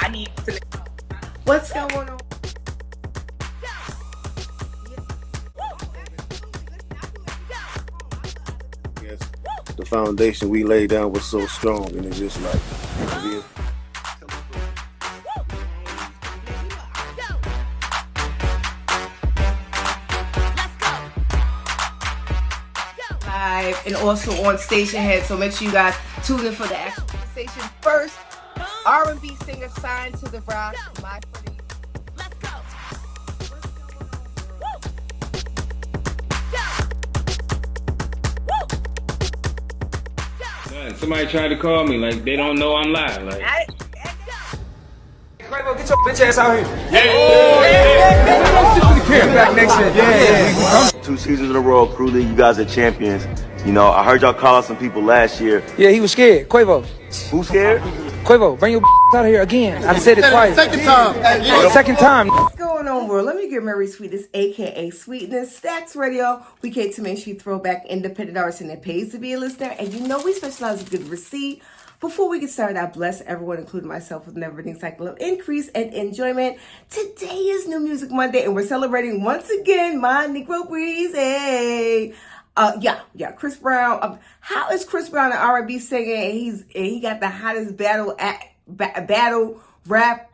I need to. What's going on? Yes, the foundation we laid down was so strong, and it's just like, Live and also on Stationhead, so make sure you guys tune in for the actual station first. R&B singer signed to the Rock, my pretty. Let's go. Somebody tried to call me, like they don't know I'm live. Like, Quavo, get your bitch ass out here. Back next year. Yeah. 2 seasons in a row, Crew League, you guys are champions. You know, I heard y'all call out some people last year. Yeah, he was scared. Quavo. Who scared? Quavo, bring your out of here again. I said it twice. Second time. Second time. What's going on, world? Let me get Marysweetness, aka Sweetness, Stacks Radio. We came to make sure you throw back independent artists and it pays to be a listener. And you know we specialize in good receipt. Before we get started, I bless everyone, including myself, with a never-ending cycle of increase and enjoyment. Today is New Music Monday, and we're celebrating once again my Negro Breezy. Chris Brown. How is Chris Brown an R&B singer? And he got the hottest battle rap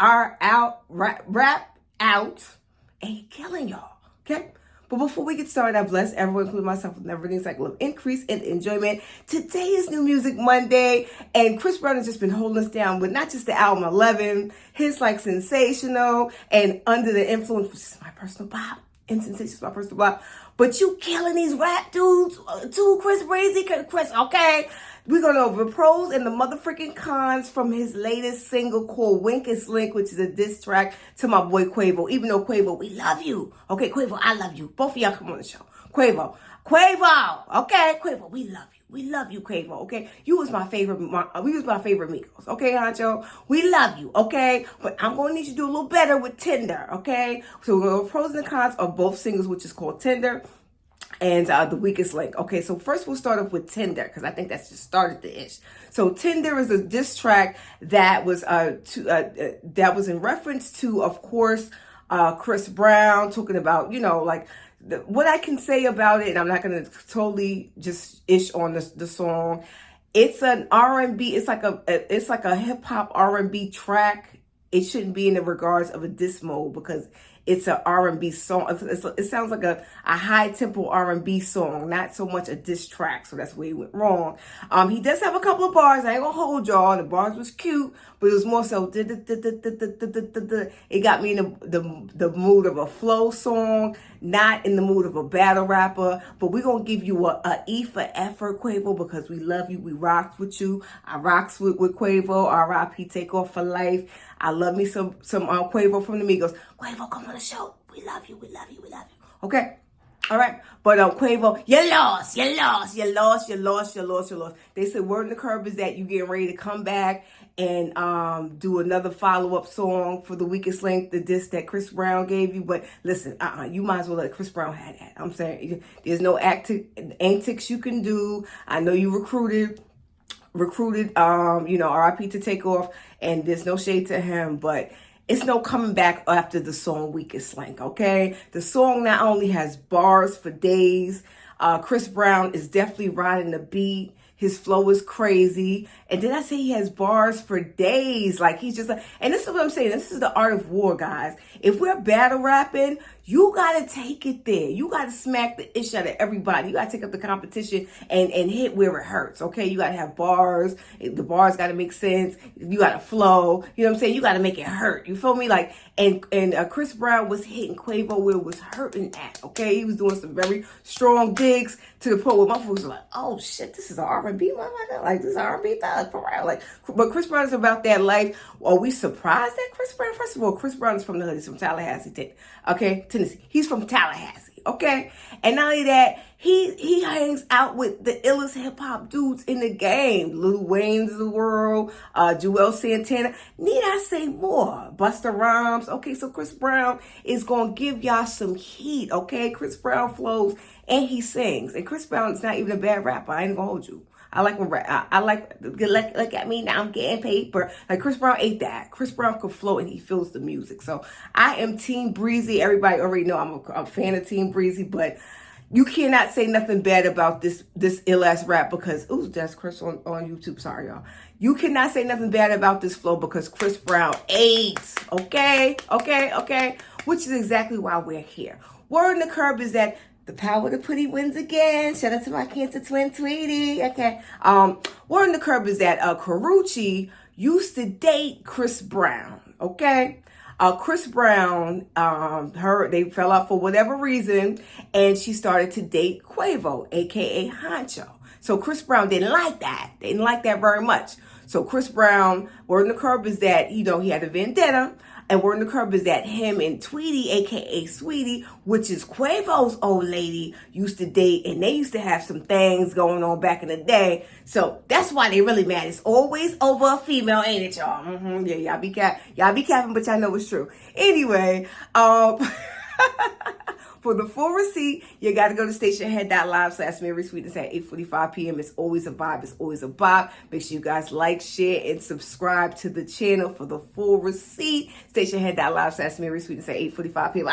out, and he killing y'all. Okay. But before we get started, I bless everyone, including myself, with a never-ending cycle of increase and enjoyment. Today is New Music Monday, and Chris Brown has just been holding us down with not just the album 11, hits like Sensational and Under the Influence, which is my personal bop, and Sensational is my personal bop. But you killing these rap dudes too, Chris Breezy, Chris, okay? We're going over the pros and the motherfucking cons from his latest single called Wink is Link, which is a diss track to my boy Quavo. Even though Quavo, we love you. Okay, Quavo, I love you. Both of y'all come on the show. Quavo, okay? Quavo, we love you. We love you, Quavo, okay? You was my favorite Migos, okay, Honcho? We love you, okay? But I'm going to need you to do a little better with Tinder, okay? So we're going to go pros and the cons of both singles, which is called Tinder and the weakest link. Okay, so first we'll start off with Tinder, because I think that's just started the ish. So Tinder is a diss track that was in reference to, of course, Chris Brown, talking about, you know, like what I can say about it, and I'm not going to totally just ish on the song. It's an R&B. It's like a hip hop R&B track. It shouldn't be in the regards of a diss mode, because it's an R&B song. It sounds like a high tempo R&B song, not so much a diss track. So that's where he went wrong. He does have a couple of bars. I ain't gonna hold y'all. The bars was cute, but it was more so. It got me in the mood of a flow song, not in the mood of a battle rapper. But we're gonna give you a E for effort, Quavo, because we love you. We rocks with you. I rocks with Quavo. R.I.P. Take off for life. I love me some Quavo from the Migos. Quavo, come on the show. We love you. Okay? All right? But Quavo, you lost. They said word in the curb is that you getting ready to come back and do another follow-up song for the weakest link, the diss that Chris Brown gave you. But listen, you might as well let Chris Brown have that. I'm saying there's no antics you can do. I know you recruited, RIP to Takeoff, and there's no shade to him, but it's no coming back after the song Weakest Link, okay? The song not only has bars for days, Chris Brown is definitely riding the beat. His flow is crazy. And did I say he has bars for days? Like, he's just like, and this is what I'm saying. This is the art of war, guys. If we're battle rapping, you got to take it there. You got to smack the ish out of everybody. You got to take up the competition and hit where it hurts, okay? You got to have bars. The bars got to make sense. You got to flow. You know what I'm saying? You got to make it hurt. You feel me? Like, and Chris Brown was hitting Quavo where it was hurting at, okay? He was doing some very strong digs to the point where my folks were like, oh, shit, this is an R&B motherfucker. Like, this is R&B thug for real. Like, but Chris Brown is about that life. Are we surprised at Chris Brown? First of all, Chris Brown is from the hood. He's from Tallahassee, okay? Tennessee. He's from Tallahassee, okay? And not only that, he hangs out with the illest hip hop dudes in the game. Lil Wayne's of the world, Joel Santana. Need I say more? Busta Rhymes. Okay, so Chris Brown is gonna give y'all some heat, okay? Chris Brown flows and he sings. And Chris Brown is not even a bad rapper. I ain't gonna hold you. I like when I like look at me now, I'm getting paper. Like Chris Brown ate that. Chris Brown can flow and he feels the music. So I am Team Breezy. Everybody already know I'm a fan of Team Breezy, but you cannot say nothing bad about this ill ass rap because that's Chris on YouTube. Sorry, y'all. You cannot say nothing bad about this flow because Chris Brown ate. Okay. Which is exactly why we're here. Word on the curb is that the power to putty wins again. Shout out to my Cancer twin, Tweety. Okay. Word on the curb is that Karrueche used to date Chris Brown. Okay. Chris Brown, they fell out for whatever reason, and she started to date Quavo, aka Honcho. So Chris Brown didn't like that. They didn't like that very much. So Chris Brown, word on the curb is that, he had a vendetta. And word on the curb is that him and Tweety, aka Sweetie, which is Quavo's old lady, used to date, and they used to have some things going on back in the day. So that's why they really mad. It's always over a female, ain't it, y'all? Yeah, y'all be capping, but y'all know it's true. Anyway, for the full receipt, you got to go to Stationhead.live/Marysweetness at 8:45 p.m. It's always a vibe. It's always a bop. Make sure you guys like, share, and subscribe to the channel for the full receipt. Stationhead.live/Marysweetness at 8:45 p.m.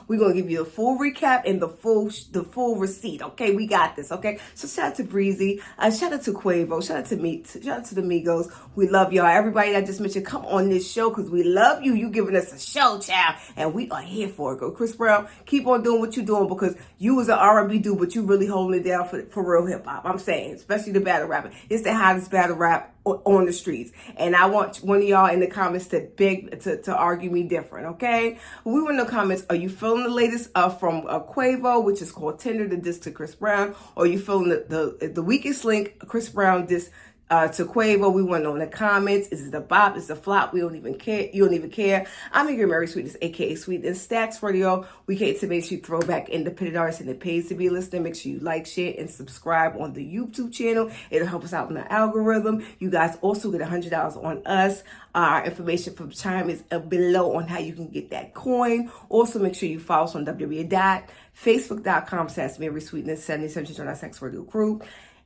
We're going to give you a full recap and the full receipt. Okay, we got this. Okay, so shout out to Breezy. Shout out to Quavo. Shout out to me. Shout out to the Migos. We love y'all. Everybody that I just mentioned, come on this show because we love you. You giving us a show, child, and we are here for it. Go, Chris Brown. Keep on doing what you're doing because you was an R&B dude, but you really holding it down for real hip hop. I'm saying, especially the battle rapping. It's the hottest battle rap on the streets, and I want one of y'all in the comments to argue me different. Okay, we want in the comments. Are you feeling the latest from Quavo, which is called Tender, the diss to Chris Brown, or are you feeling the weakest link Chris Brown diss to Quavo? We want to know in the comments. Is it a bop? Is it a flop? We don't even care. You don't even care. I'm your Marysweetness, aka Sweetness. Stacks Radio. We cater to make sure you throw back independent artists and it pays to be a listener. Make sure you like, share, and subscribe on the YouTube channel. It'll help us out in the algorithm. You guys also get $100 on us. Our information from Chime is below on how you can get that coin. Also, make sure you follow us on www.facebook.com/Marysweetness 77 on our Sex Radio crew.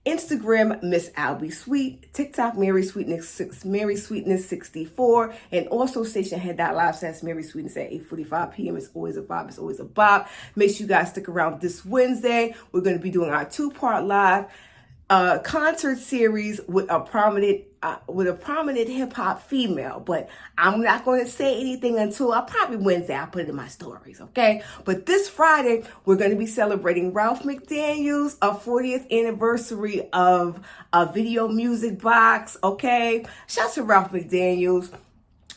Instagram, Miss Albie Sweet. TikTok, Marysweetness 64. And also Stationhead.live/Marysweetness at 8:45 p.m. It's always a vibe. It's always a bop. Make sure you guys stick around this Wednesday. We're going to be doing our 2-part live concert series with a prominent hip hop female, but I'm not going to say anything until probably Wednesday. I'll put it in my stories, okay? But this Friday, we're going to be celebrating Ralph McDaniel's 40th anniversary of a video music box, okay? Shout out to Ralph McDaniel's.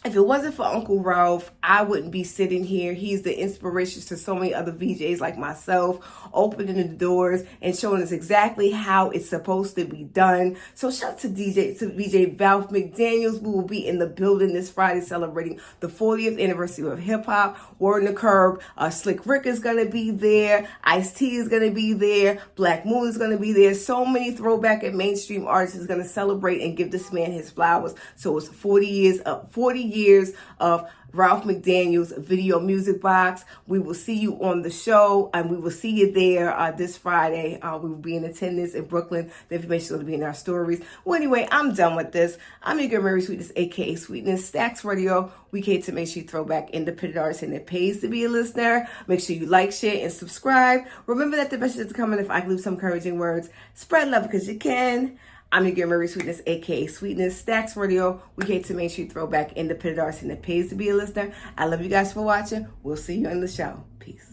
If it wasn't for Uncle Ralph, I wouldn't be sitting here. He's the inspiration to so many other VJs like myself, opening the doors and showing us exactly how it's supposed to be done. So shout out to VJ Ralph McDaniel's. We will be in the building this Friday celebrating the 40th anniversary of hip hop. Word on the curb, Slick Rick is going to be there. Ice-T is going to be there. Black Moon is going to be there. So many throwback and mainstream artists is going to celebrate and give this man his flowers. So it's 40 years of Ralph McDaniel's video music box. We will see you on the show, and we will see you there this Friday. We will be in attendance in Brooklyn. The information is going to be in our stories. Well, anyway, I'm done with this. I'm your girl, Marysweetness, aka Sweetness. Stacks Radio. We cater to make sure you throw back independent artists, and it pays to be a listener. Make sure you like, share, and subscribe. Remember that the best is coming if I can leave some encouraging words. Spread love because you can. I'm your girl, Marysweetness, aka Sweetness. Stacks Radio. We cater to make sure you throw back independent artists, and it pays to be a listener. I love you guys for watching. We'll see you in the show. Peace.